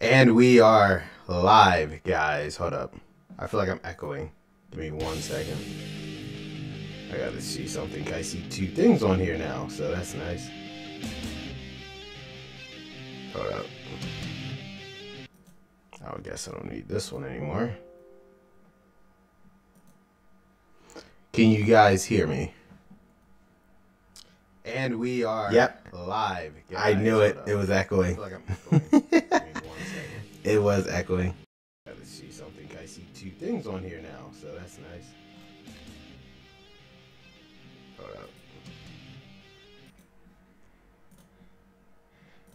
And we are live, guys. Hold up. I feel like I'm echoing. Give me 1 second. I gotta see something. I see two things on here now, so that's nice. Hold up. I guess I don't need this one anymore. Can you guys hear me? And we are live. Guys. I knew it. It was echoing. I feel like I'm echoing. Give me 1 second. It was echoing. Gotta see something. I see two things on here now, so that's nice. Hold up.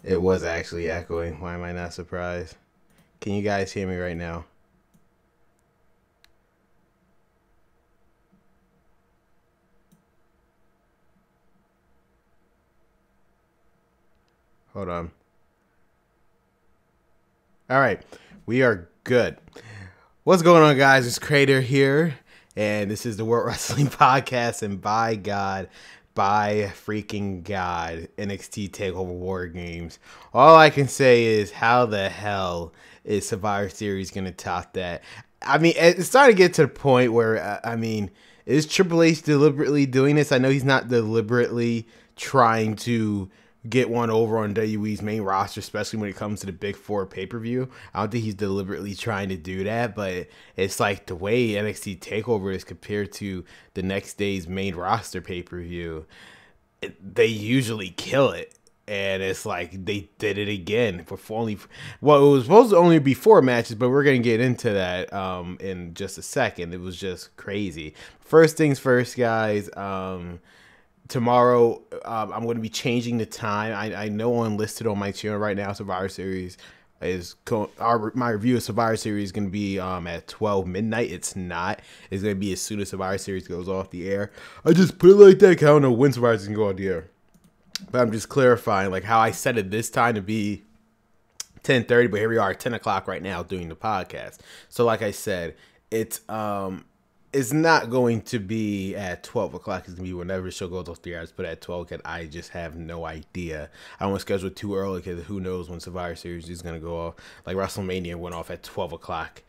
It was actually echoing. Why am I not surprised? Can you guys hear me right now? Hold on. All right, we are good. What's going on, guys? It's Crater here, and this is the World Wrestling Podcast, and by God, by freaking God, NXT TakeOver WarGames. All I can say is, how the hell is Survivor Series going to top that? I mean, it's starting to get to the point where, is Triple H deliberately doing this? I know he's not deliberately trying to get one over on WWE's main roster, especially when it comes to the Big Four pay-per-view. I don't think he's deliberately trying to do that, but it's like the way NXT TakeOver is compared to the next day's main roster pay-per-view, they usually kill it. And it's like they did it again for only, well, it was supposed to only be 4 matches, but we're going to get into that in just a second. It was just crazy. First things first, guys. Tomorrow, I'm going to be changing the time. I know unlisted on my channel right now, Survivor Series is my review of Survivor Series is going to be at 12 midnight. It's not. It's going to be as soon as Survivor Series goes off the air. I just put it like that because I don't know when Survivor Series can go off the air. But I'm just clarifying like how I set it this time to be 10:30, but here we are at 10 o'clock right now doing the podcast. So like I said, it's not going to be at 12 o'clock. It's going to be whenever the show goes off the air. I just put it at 12 because I just have no idea. I don't want to schedule it too early because who knows when Survivor Series is going to go off. Like WrestleMania went off at 12 o'clock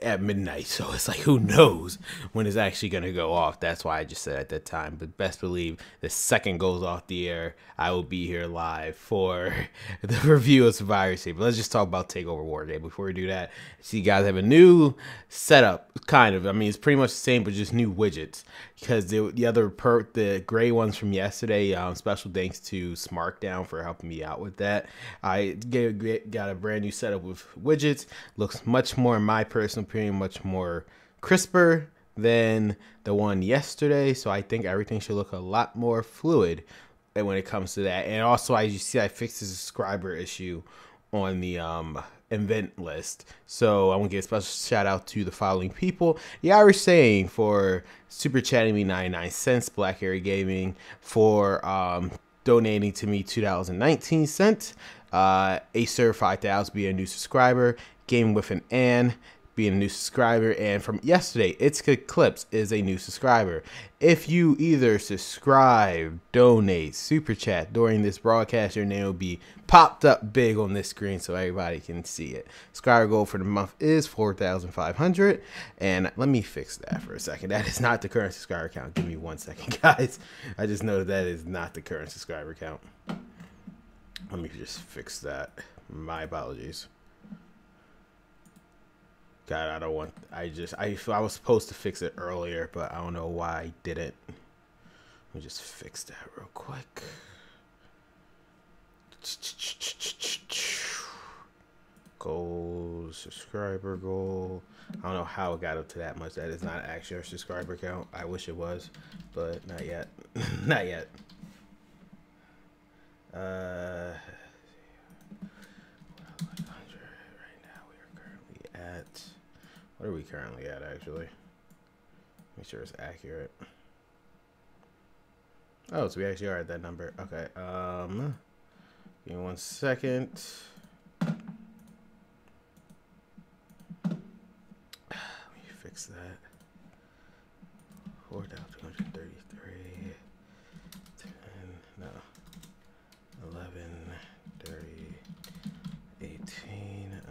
at midnight. So it's like, who knows when it's actually going to go off. That's why I just said at that time. But best believe the second goes off the air, I will be here live for the review of Survivor Series. But let's just talk about TakeOver WarGame. Before we do that, see, you guys have a new setup, kind of. I mean, it's pretty much the same, but just new widgets. Because the gray ones from yesterday, special thanks to Smackdown for helping me out with that. I got a brand new setup with widgets. Looks much more, in my personal opinion, much more crisper than the one yesterday. So I think everything should look a lot more fluid when it comes to that. And also, as you see, I fixed the subscriber issue on the event list. So I want to give a special shout out to the following people: the Irish Saying for super chatting me 99 cents, Blackberry Gaming for donating to me $2.19, Acer 5000 be a new subscriber, Game with an Ann being a new subscriber, and from yesterday, It's Clips is a new subscriber. If you either subscribe, donate, super chat during this broadcast, your name will be popped up big on this screen so everybody can see it. Subscriber goal for the month is 4,500, and let me fix that for a second. That is not the current subscriber count. Give me 1 second, guys. I just know that is not the current subscriber count. Let me just fix that. My apologies. God, I don't want. I was supposed to fix it earlier, but I don't know why I didn't. Let me just fix that real quick. Goals, subscriber goal. I don't know how it got up to that much. That is not actually our subscriber count. I wish it was, but not yet. Not yet. What are we currently at, actually? Make sure it's accurate. Oh, so we actually are at that number. Okay, give me 1 second. Let me fix that. 4,233. 10, no. 11, 30, 18.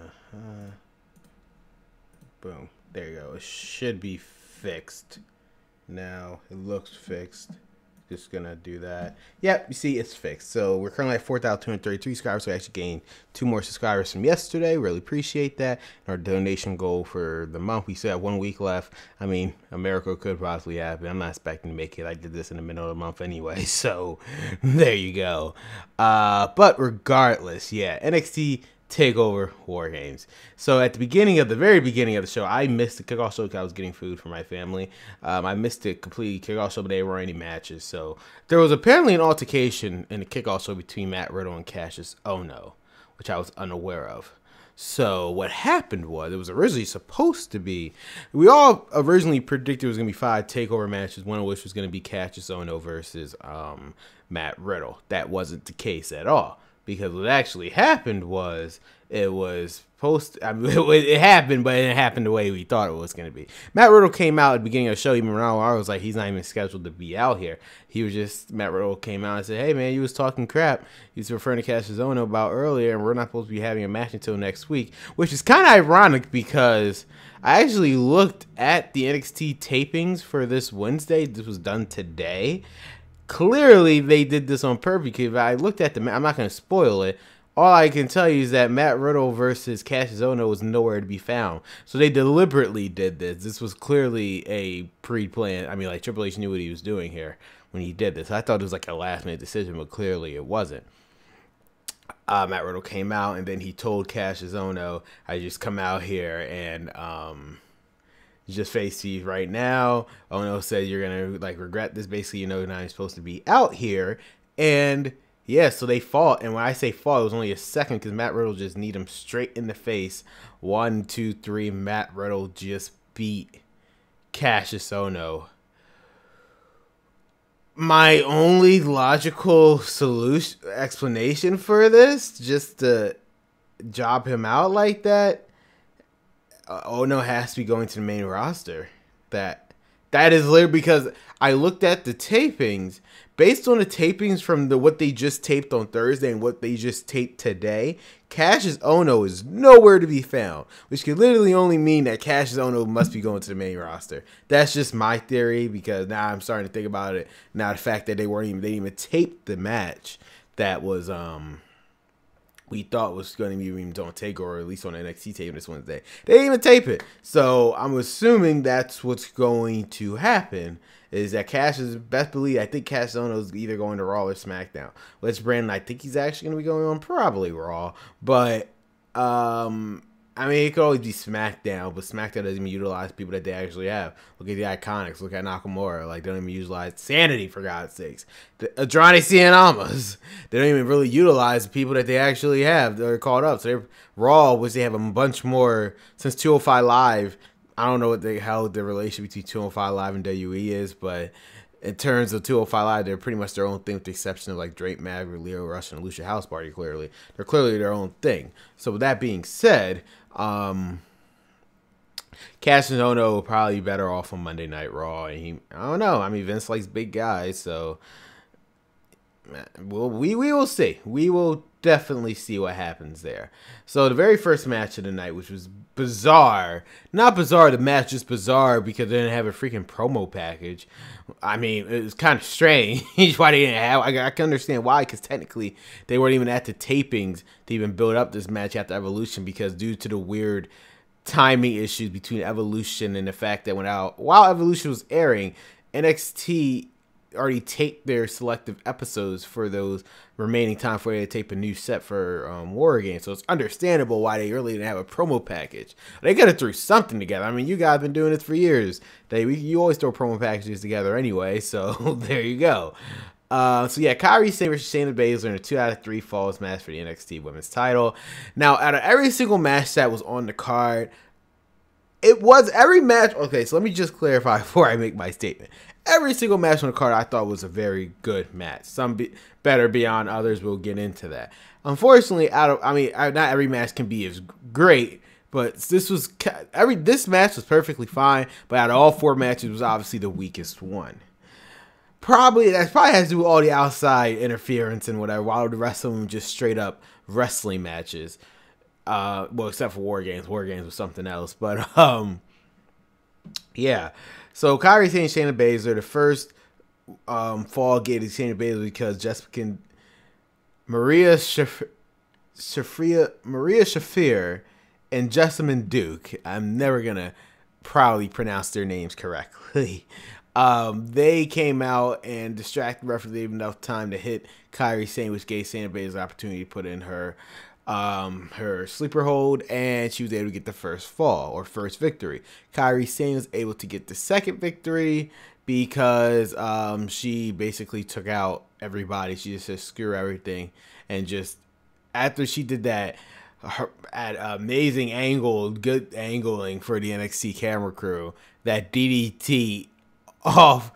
it should be fixed. Now it looks fixed. Just gonna do that. Yep, you see it's fixed. So we're currently at 4,233 subscribers. So I actually gained 2 more subscribers from yesterday. Really appreciate that. And our donation goal for the month, we still have 1 week left. I mean, a miracle could possibly happen. I'm not expecting to make it. I did this in the middle of the month anyway. So there you go. But regardless, yeah, NXT TakeOver WarGames. So at the very beginning of the show, I missed the kickoff show because I was getting food for my family. I missed it completely. Kickoff show, but there weren't any matches. So there was apparently an altercation in the kickoff show between Matt Riddle and Cassius Ohno, which I was unaware of. So what happened was, it was originally supposed to be, we all originally predicted it was going to be 5 TakeOver matches, one of which was going to be Cassius Ohno versus Matt Riddle. That wasn't the case at all. Because what actually happened was, it was it happened, but it didn't happen the way we thought it was going to be. Matt Riddle came out at the beginning of the show, even when I was like, he's not even scheduled to be out here. Matt Riddle came out and said, hey man, you was talking crap. He was referring to Cassius Ohno about earlier, and we're not supposed to be having a match until next week. Which is kind of ironic, because I actually looked at the NXT tapings for this Wednesday. This was done today. Clearly, they did this on purpose, because I looked at I'm not going to spoil it. All I can tell you is that Matt Riddle versus Cassius Ohno was nowhere to be found. So they deliberately did this. This was clearly a pre-planned. I mean, like, Triple H knew what he was doing here when he did this. I thought it was like a last-minute decision, but clearly it wasn't. Matt Riddle came out, and then he told Cassius Ohno, I just come out here and just face Steve right now. Ohno said you're gonna like regret this. Basically, you're not even supposed to be out here. And yeah, so they fought. And when I say fought, it was only a second, because Matt Riddle just kneed him straight in the face. 1, 2, 3. Matt Riddle just beat Cassius Ohno. My only logical explanation for this, just to job him out like that, Ohno has to be going to the main roster. That is literally, because I looked at the tapings. Based on the tapings from what they just taped on Thursday and what they just taped today, Cassius Ohno is nowhere to be found, which could literally only mean that Cassius Ohno must be going to the main roster. That's just my theory, because now I'm starting to think about it. Now the fact that they didn't even tape the match that was we thought was going to be even on TakeOver, or at least on NXT tape this Wednesday. They didn't even tape it. So I'm assuming that's what's going to happen, is that Cassius, best believe, I think Cassius Ohno is either going to Raw or SmackDown. Which Brandon, I think he's actually going to be going on probably Raw. But, I mean, it could always be SmackDown, but SmackDown doesn't even utilize people that they actually have. Look at the Iconics. Look at Nakamura. Like, they don't even utilize Sanity, for God's sakes. The Andrade Cien Almas. They don't even really utilize the people that they actually have. They're called up. So they're Raw, which they have a bunch more since 205 Live. I don't know how the relation between 205 Live and WE is, but in terms of 205 Live, they're pretty much their own thing, with the exception of like Drake Maverick, Leo Rush, and Lucha House Party. They're clearly their own thing. So with that being said, Cassius Ohno will probably be better off on Monday Night Raw. And I don't know. I mean, Vince likes big guys, so we will see. We will definitely see what happens there. So the very first match of the night, which was bizarre. Not bizarre, the match, just bizarre because they didn't have a freaking promo package. I mean, it was kind of strange why they didn't have. I can understand why, because technically they weren't even at the tapings to even build up this match after Evolution, because due to the weird timing issues between Evolution and the fact that while Evolution was airing, NXT already taped their selective episodes for those remaining time for they to tape a new set for WarGames. So it's understandable why they really didn't have a promo package. They could have threw something together. I mean, you guys have been doing this for years. You always throw promo packages together anyway, so there you go. So yeah, Kairi Sane versus Shayna Baszler in a 2 out of 3 falls match for the NXT Women's title. Now, out of every single match that was on the card, it was every match. Okay, so let me just clarify before I make my statement. Every single match on the card I thought was a very good match. Some better beyond others. We'll get into that. Unfortunately, not every match can be as great, but this match was perfectly fine. But out of all 4 matches, it was obviously the weakest one. That probably has to do with all the outside interference and whatever, while the rest of them just straight up wrestling matches. Well, except for WarGames. WarGames was something else, but Yeah. So Kairi Sane and Shayna Baszler, the first fall gave to Shayna Baszler because Jessica Maria Maria Shafir and Jessamine Duke. I'm never gonna proudly pronounce their names correctly. They came out and distracted the referee enough time to hit Kairi Sane, which gave Shayna Baszler the opportunity to put in her sleeper hold, and she was able to get the first fall or first victory. Kairi Sane was able to get the second victory because she basically took out everybody. She just said screw everything, and just after she did that, at amazing angle, good angling for the NXT camera crew, that DDT off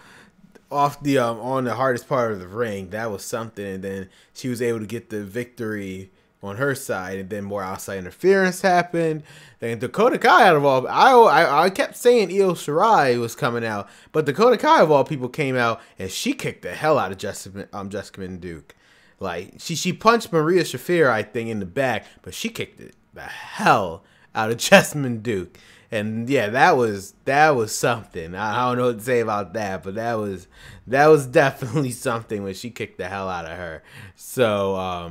the on the hardest part of the ring, that was something. And then she was able to get the victory on her side, and then more outside interference happened. Then Dakota Kai, out of all, I kept saying Io Shirai was coming out, but Dakota Kai of all people came out and she kicked the hell out of Jessica Duke. Like she punched Maria Shafir, I think, in the back, but she kicked the hell out of Jessamine Duke. And yeah, that was something. I don't know what to say about that, but that was definitely something when she kicked the hell out of her. So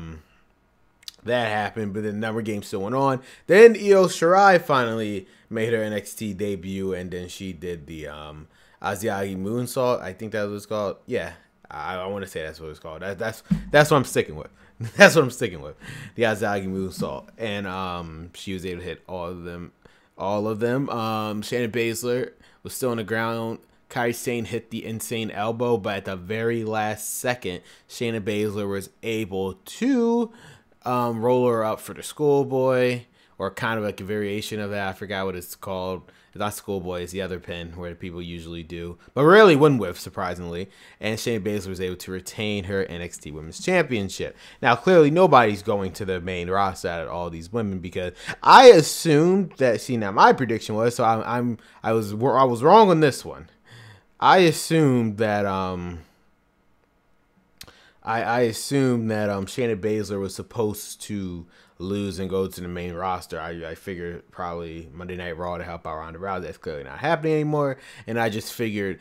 that happened, but then the number game still went on. Then Io Shirai finally made her NXT debut, and then she did the Asiagi Moonsault. I think that was called. Yeah, I want to say that's what it's called. That's what I'm sticking with. That's what I'm sticking with. The Asiagi Moonsault, and she was able to hit all of them. Shayna Baszler was still on the ground. Kairi Sane hit the insane elbow, but at the very last second, Shayna Baszler was able to roll her up for the schoolboy, or kind of like a variation of that. I forgot what it's called. It's not schoolboy, it's the other pin where people usually do, but rarely win with, surprisingly. And Shayna Baszler was able to retain her NXT Women's Championship. Now, clearly, nobody's going to the main roster out of all these women, because I assumed that. See, now my prediction was, so I was wrong on this one. I assumed that I assumed that Shayna Baszler was supposed to lose and go to the main roster. I figured probably Monday Night Raw to help out Ronda Rousey. That's clearly not happening anymore. And I just figured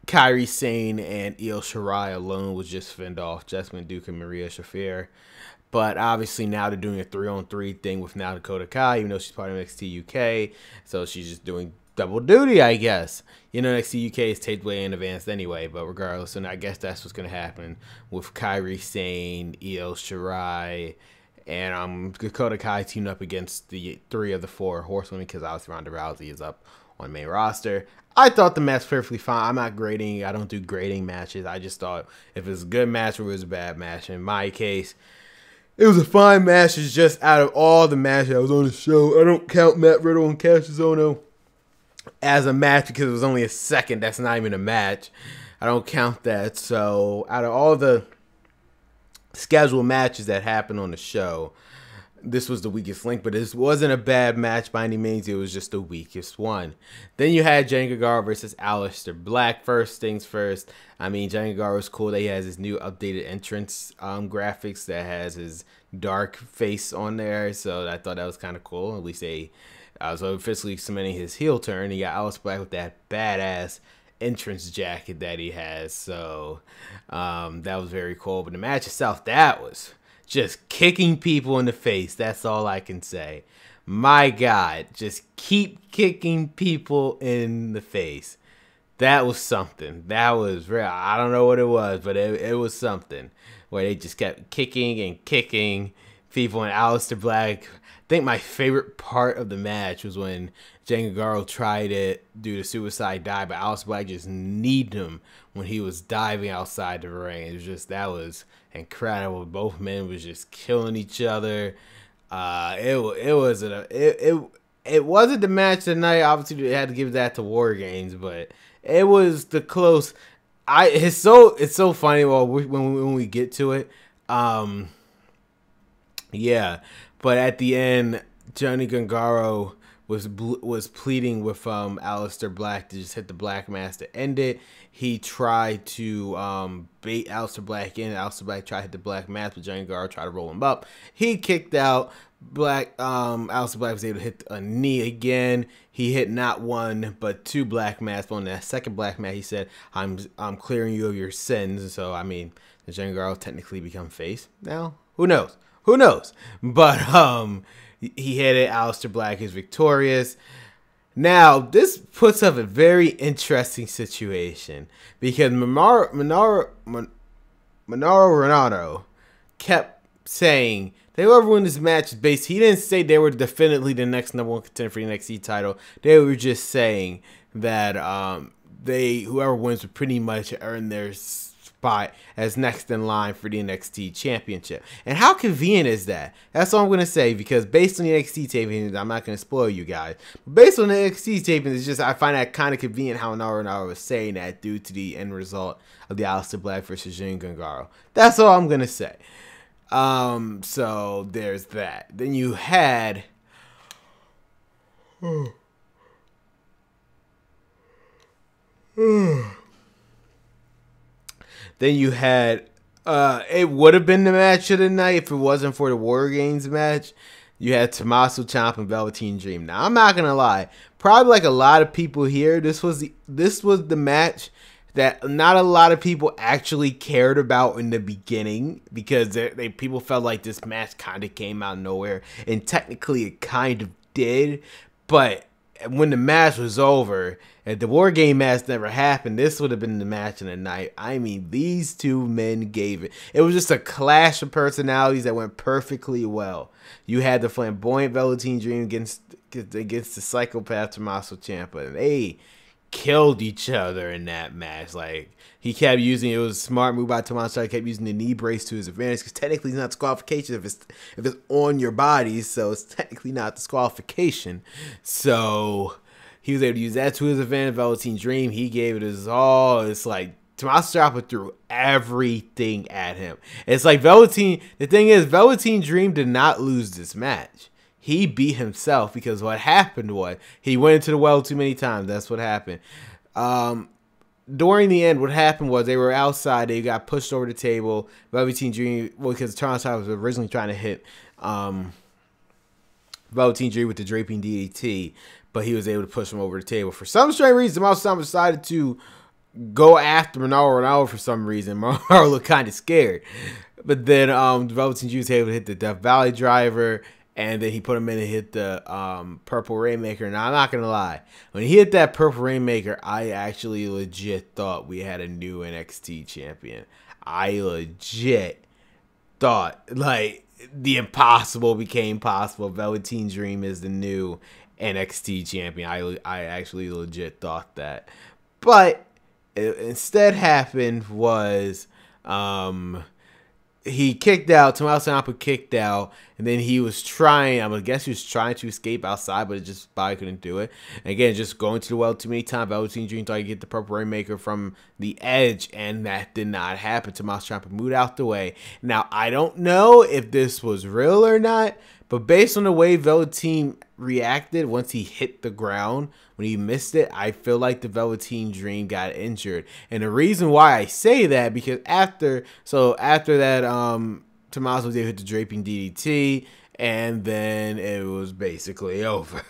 Kairi Sane and Io Shirai alone was just fend off Jessamine Duke and Maria Shafir. But obviously now they're doing a 3-on-3 thing with now Dakota Kai, even though she's part of NXT UK. So she's just doing double duty, I guess. You know, NXT UK is taped way in advance anyway, but regardless, and I guess that's what's going to happen with Kairi Sane, Io Shirai, and Dakota Kai teamed up against the 3 of the 4 horsewomen, because obviously Ronda Rousey is up on the main roster. I thought the match was perfectly fine. I'm not grading. I don't do grading matches. I just thought if it was a good match or it was a bad match. In my case, it was a fine match. It's just out of all the matches that was on the show, I don't count Matt Riddle and Cassius Ohno as a match because it was only a second. That's not even a match. I don't count that. So out of all the scheduled matches that happened on the show, this was the weakest link, but this wasn't a bad match by any means. It was just the weakest one. Then you had Johnny Gargano versus Aleister Black. First things first, I mean, Johnny Gargano was cool that he has his new updated entrance graphics that has his dark face on there, so I thought that was kind of cool. At least they so officially cementing his heel turn. He got Aleister Black with that badass entrance jacket that he has, so that was very cool. But the match itself, that was just kicking people in the face. That's all I can say. My God, just keep kicking people in the face. That was something. That was real. I don't know what it was, but it was something where they just kept kicking and kicking people. And Aleister Black, I think my favorite part of the match was when Johnny Gargano tried to do the suicide dive, but Aleister Black just kneed him when he was diving outside the ring. It was just, that was incredible. Both men was just killing each other. It wasn't the match tonight. Obviously, they had to give that to WarGames, but it was the close. It's so funny when we get to it. Yeah, but at the end, Johnny Gargano was pleading with Aleister Black to just hit the Black Mass to end it. He tried to bait Aleister Black in. Aleister Black tried to hit the Black Mass, but Johnny Gargano tried to roll him up. He kicked out. Aleister Black was able to hit a knee again. He hit not one but two Black Mass. But on that second Black Mass, he said, "I'm clearing you of your sins." So I mean, does Johnny Gargano technically become face now? Who knows? Who knows? But he hit it. Aleister Black is victorious. Now, this puts up a very interesting situation because Minoru Ronaldo kept saying they whoever won this match is based. He didn't say they were definitely the next #1 contender for the NXT title. They were just saying that whoever wins would pretty much earn their spot as next in line for the NXT Championship. And how convenient is that? That's all I'm going to say, because based on the NXT tapings, I'm not going to spoil you guys. But based on the NXT tapings, it's just I find that kind of convenient how Naruto was saying that due to the end result of the Aleister Black versus Johnny Gargano. That's all I'm going to say. So there's that. Then you had it would have been the match of the night if it wasn't for the WarGames match. You had Tommaso Ciampa and Velveteen Dream. Now, I'm not going to lie. Probably like a lot of people here, this was the match that not a lot of people actually cared about in the beginning, because people felt like this match kind of came out of nowhere. And technically it kind of did. But when the match was over, if the War Game match never happened, this would have been the match of the night. I mean, these two men gave it. It was just a clash of personalities that went perfectly well. You had the flamboyant Velveteen Dream against the psychopath Tommaso Ciampa, and they killed each other in that match. Like, he kept using it was a smart move by Tommaso. He kept using the knee brace to his advantage, because technically it's not disqualification if it's on your body, so it's technically not disqualification. So he was able to use that to his advantage. Velveteen Dream, he gave it his all. It's like Tommaso Ciampa threw everything at him. It's like the thing is, Velveteen Dream did not lose this match. He beat himself, because what happened was he went into the well too many times. That's what happened. During the end, what happened was they were outside. They got pushed over the table. Velveteen Dream, because Tommaso was originally trying to hit Velveteen Dream with the draping DDT, but he was able to push him over the table. For some strange reason, Tommaso Ciampa decided to go after Ronaldo for some reason. Ronaldo looked kind of scared. But then Velveteen Dream was able to hit the Death Valley driver, and then he put him in and hit the Purple Rainmaker. Now, I'm not going to lie. When he hit that Purple Rainmaker, I actually legit thought we had a new NXT champion. I legit thought, like, the impossible became possible. Velveteen Dream is the new NXT champion. I actually legit thought that. But instead happened was he kicked out. Tommaso Ciampa kicked out, and then he was trying. I guess he was trying to escape outside, but it just probably couldn't do it. And again, just going to the well too many times. Velveteen Dream thought he'd get the Purple Rainmaker from the edge, and that did not happen. Tommaso Ciampa moved out the way. Now, I don't know if this was real or not, but based on the way Velveteen reacted once he hit the ground, when he missed it, I feel like the Velveteen Dream got injured. And the reason why I say that, because after that, Tommaso was able to hit the draping DDT, and then it was basically over.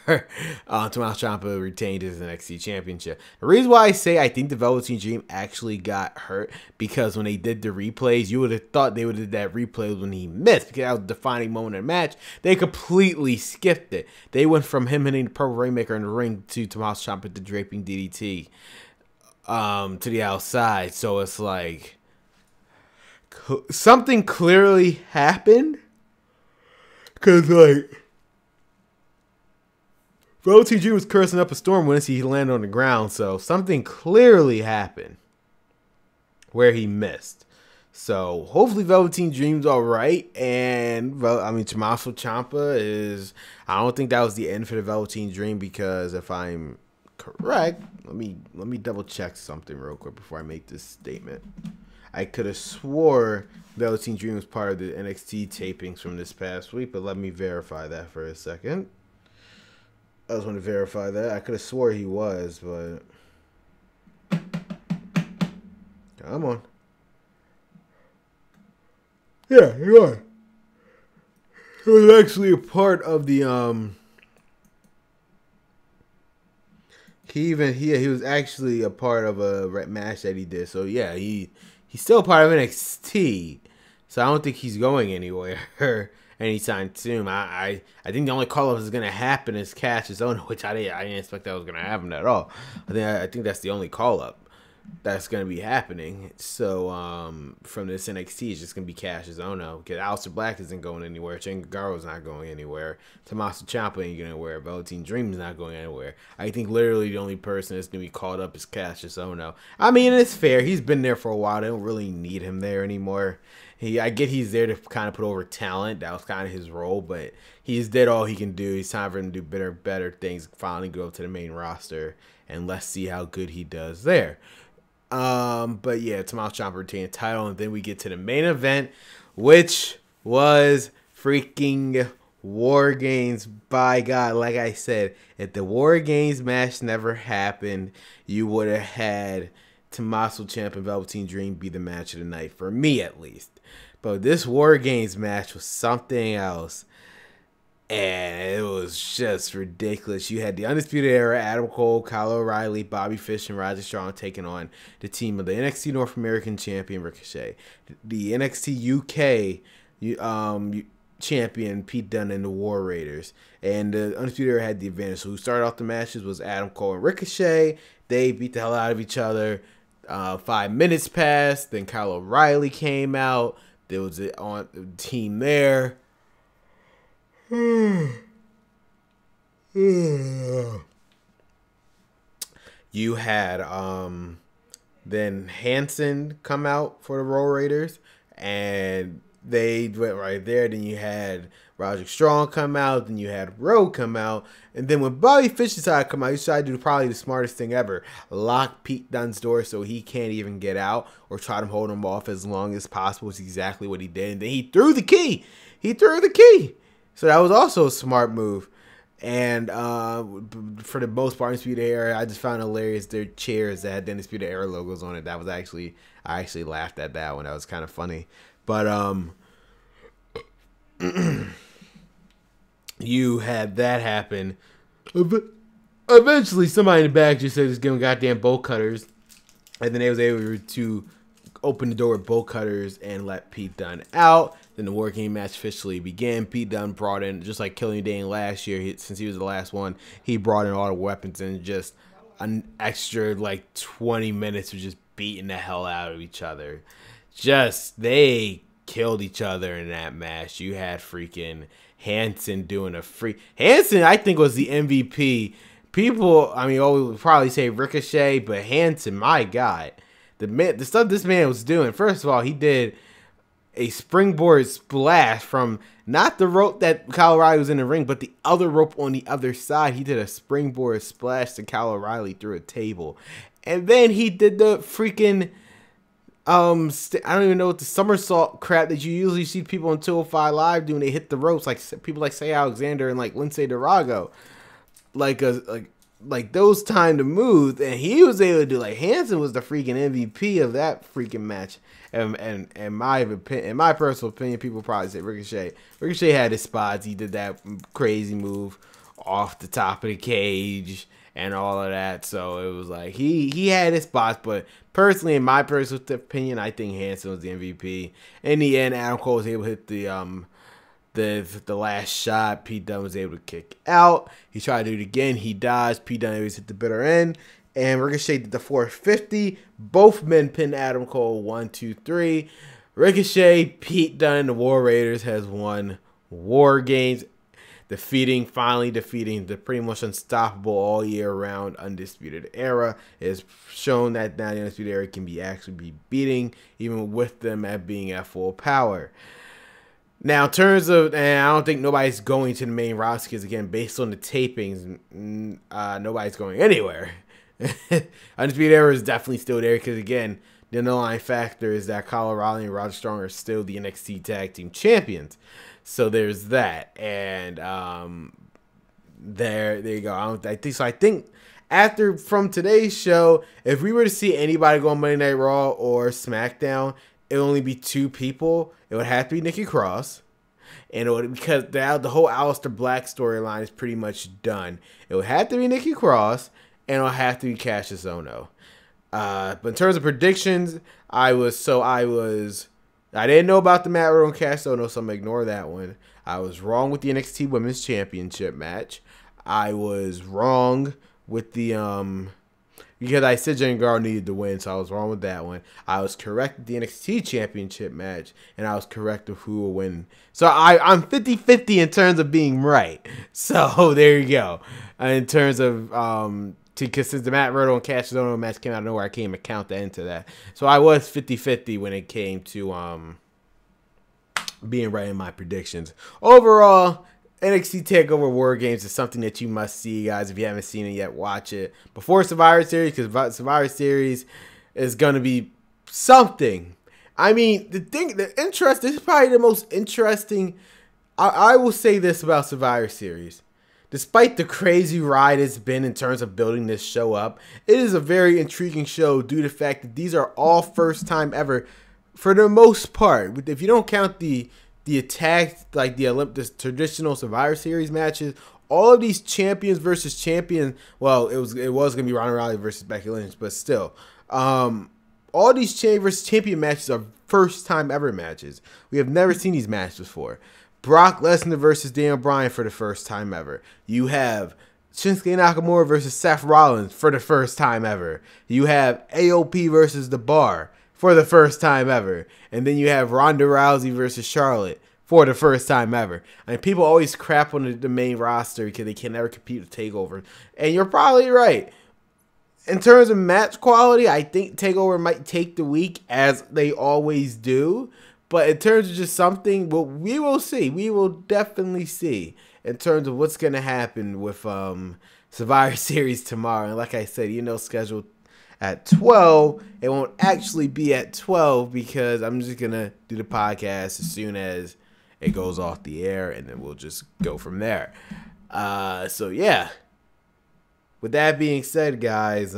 Tommaso Ciampa retained his NXT championship. The reason why I say I think the Velveteen Dream actually got hurt, because when they did the replays, you would have thought they would have did that replay when he missed, because that was the defining moment of the match. They completely skipped it. They went from him hitting the Purple Rainmaker in the ring to Tommaso Ciampa the draping DDT to the outside. So it's like something clearly happened. Because, like, Velveteen Dream was cursing up a storm once he landed on the ground. So, something clearly happened where he missed. So, hopefully Velveteen Dream's all right. And, Tommaso Ciampa is... I don't think that was the end for the Velveteen Dream, because if I'm correct... Let me double-check something real quick before I make this statement. I could have swore Velveteen Dream was part of the NXT tapings from this past week, but let me verify that for a second. I just want to verify that. I could have swore he was, but come on. Yeah, he was. He was actually a part of the he was actually a part of a match that he did. So yeah, he's still part of NXT. So I don't think he's going anywhere anytime soon. I think the only call up is gonna happen is Cassius Ohno, which I didn't expect that was gonna happen at all. I think that's the only call up that's gonna be happening. So from this NXT, it's just gonna be Cassius Ohno because Aleister Black isn't going anywhere. Chingay Gargo's not going anywhere. Tommaso Ciampa ain't going anywhere. Velveteen Dream's not going anywhere. I think literally the only person that's gonna be called up is Cassius Ohno. I mean, it's fair. He's been there for a while. They don't really need him there anymore. I get he's there to kind of put over talent. That was kind of his role, but he's did all he can do. It's time for him to do better things. Finally go to the main roster, and let's see how good he does there. But yeah, Tommaso Ciampa retained the title, and then we get to the main event, which was freaking WarGames. By God, like I said, if the WarGames match never happened, you would have had Tommaso Ciampa and Velveteen Dream be the match of the night, for me at least. But this WarGames match was something else. And it was just ridiculous. You had the Undisputed Era, Adam Cole, Kyle O'Reilly, Bobby Fish, and Roderick Strong taking on the team of the NXT North American Champion Ricochet, the NXT UK champion Pete Dunne, and the War Raiders. And the Undisputed Era had the advantage. So who started off the matches was Adam Cole and Ricochet. They beat the hell out of each other. 5 minutes passed. Then Kyle O'Reilly came out. There was a team there. You had then Hanson come out for the Roll Raiders, and they went right there. Then you had Roderick Strong come out. Then you had Rowe come out. And then when Bobby Fish decided to come out, he decided to do probably the smartest thing ever. Lock Pete Dunne's door so he can't even get out, or try to hold him off as long as possible. It's exactly what he did. And then he threw the key. So that was also a smart move. And for the most part, Undisputed Era, I just found hilarious their chairs that had the Undisputed Era logos on it. That was I actually laughed at that one. That was kind of funny. But you had that happen. Eventually, somebody in the back just said, "Just give them goddamn bolt cutters," and then they was able to open the door with bolt cutters and let Pete Dunne out. Then the WarGame match officially began. Pete Dunne brought in, just like Killian Dane last year, since he was the last one, he brought in all the weapons and just an extra like 20 minutes of just beating the hell out of each other. They killed each other in that match. You had freaking Hanson doing Hanson, I think, was the MVP. People, I mean, would probably say Ricochet, but Hanson, my God. The stuff this man was doing. First of all, he did a springboard splash from not the rope that Kyle O'Reilly was in the ring, but the other rope on the other side. He did a springboard splash to Kyle O'Reilly through a table. And then he did the freaking I don't even know what the somersault crap that you usually see people on 205 Live doing. They hit the ropes like people like Say Alexander and like Lindsay Dorado. Like those time to move, and he was able to do. Like, Hanson was the freaking MVP of that freaking match. And in my personal opinion, people probably say Ricochet. Ricochet had his spots. He did that crazy move off the top of the cage and all of that. So it was like he had his spots, but personally, in my personal opinion, I think Hanson was the MVP. In the end, Adam Cole was able to hit the last shot. Pete Dunne was able to kick out. He tried to do it again. He dodged. Pete Dunne always hit the bitter end. And Ricochet did the 450. Both men pinned Adam Cole 1, 2, 3. Ricochet, Pete Dunne, and the War Raiders has won WarGames, finally defeating the pretty much unstoppable all year round Undisputed Era. It's shown that now the Undisputed Era can actually be beating, even with them being at full power. Now, in terms of, and I don't think nobody's going to the main roster because, again, based on the tapings, nobody's going anywhere. Undisputed Era is definitely still there because, again, the underlying factor is that Kyle O'Reilly and Roger Strong are still the NXT Tag Team Champions. So there's that. And there you go. I think after from today's show, if we were to see anybody go on Monday Night Raw or SmackDown, it would only be 2 people. It would have to be Nikki Cross. And because the whole Aleister Black storyline is pretty much done. It would have to be Nikki Cross, and it would have to be Cassius Ohno. But in terms of predictions, I didn't know about the Matt Riddle and Cassius Ohno, so I'm going to ignore that one. I was wrong with the NXT Women's Championship match. I was wrong with the because I said Jinder Mahal needed to win, so I was wrong with that one. I was correct with the NXT Championship match, and I was correct with who will win. So I'm 50-50 in terms of being right. So there you go. In terms of because since the Matt Riddle and Cassius Ohno match came out of nowhere, I can't even count that into that. So I was 50-50 when it came to being right in my predictions. Overall, NXT TakeOver WarGames is something that you must see, guys. If you haven't seen it yet, watch it before Survivor Series, because Survivor Series is going to be something. I mean, this is probably the most interesting. I will say this about Survivor Series. Despite the crazy ride it's been in terms of building this show up, it is a very intriguing show due to the fact that these are all first time ever for the most part. If you don't count the attacks, like the traditional Survivor Series matches, all of these champions versus champions, well, it was going to be Ronda Rousey versus Becky Lynch, but still, all these champion versus champion matches are first time ever matches. We have never seen these matches before. Brock Lesnar versus Daniel Bryan for the first time ever. You have Shinsuke Nakamura versus Seth Rollins for the first time ever. You have AOP versus The Bar for the first time ever. And then you have Ronda Rousey versus Charlotte for the first time ever. I mean, people always crap on the main roster because they can never compete with TakeOver. And you're probably right. In terms of match quality, I think TakeOver might take the week, as they always do. But in terms of just something, well, we will see. We will definitely see in terms of what's going to happen with Survivor Series tomorrow. And like I said, scheduled at 12. It won't actually be at 12 because I'm just going to do the podcast as soon as it goes off the air, and then we'll just go from there. So, yeah. With that being said, guys,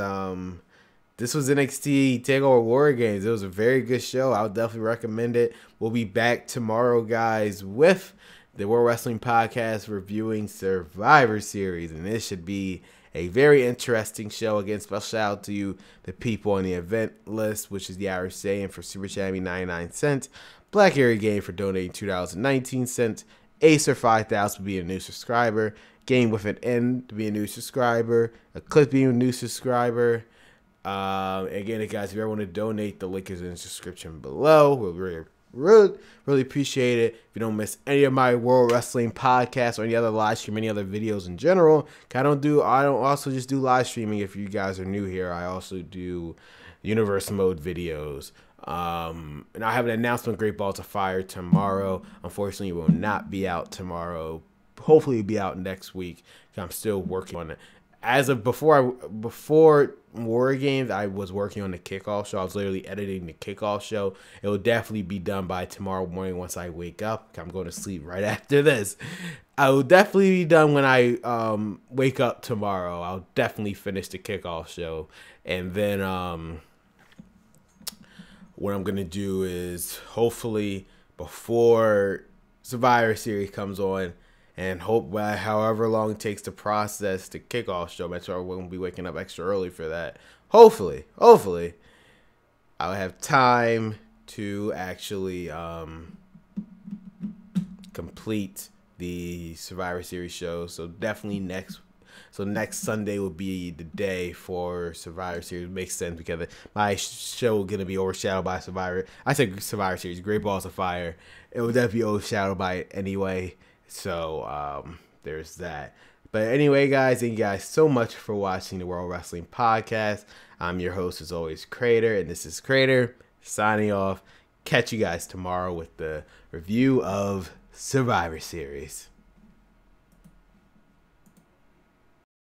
this was NXT TakeOver WarGames. It was a very good show. I would definitely recommend it. We'll be back tomorrow, guys, with the World Wrestling Podcast reviewing Survivor Series. And this should be a very interesting show. Again, special shout out to you, the people on the event list, which is the Irish saying for Super Chatting 99 cents. Black Area Game for donating $2.19. Acer 5000 for being a new subscriber. Game with an N to be a new subscriber. Eclipse being a new subscriber. Again, guys, if you ever want to donate, the link is in the description below. We'll really appreciate it. If you don't miss any of my World Wrestling podcasts or any other live stream, any other videos in general, I don't also just do live streaming. If you guys are new here, I also do Universe Mode videos. And I have an announcement, Great Balls of Fire, tomorrow. Unfortunately, it will not be out tomorrow. Hopefully, it'll be out next week. I'm still working on it. As of before WarGames, I was working on the kickoff show. I was literally editing the kickoff show. It will definitely be done by tomorrow morning once I wake up. I'm going to sleep right after this. I will definitely be done when I wake up tomorrow. I'll definitely finish the kickoff show. And then what I'm going to do is hopefully before Survivor Series comes on, and hope however long it takes to process the kickoff show, make sure I won't be waking up extra early for that. Hopefully, I'll have time to actually complete the Survivor Series show. So definitely next Sunday will be the day for Survivor Series. It makes sense because my show is going to be overshadowed by Survivor. I said Survivor Series, Great Balls of Fire. It will definitely be overshadowed by it anyway. So, there's that. But anyway, guys, thank you guys so much for watching the World Wrestling Podcast. I'm your host, as always, Crater, and this is Crater signing off. Catch you guys tomorrow with the review of Survivor Series.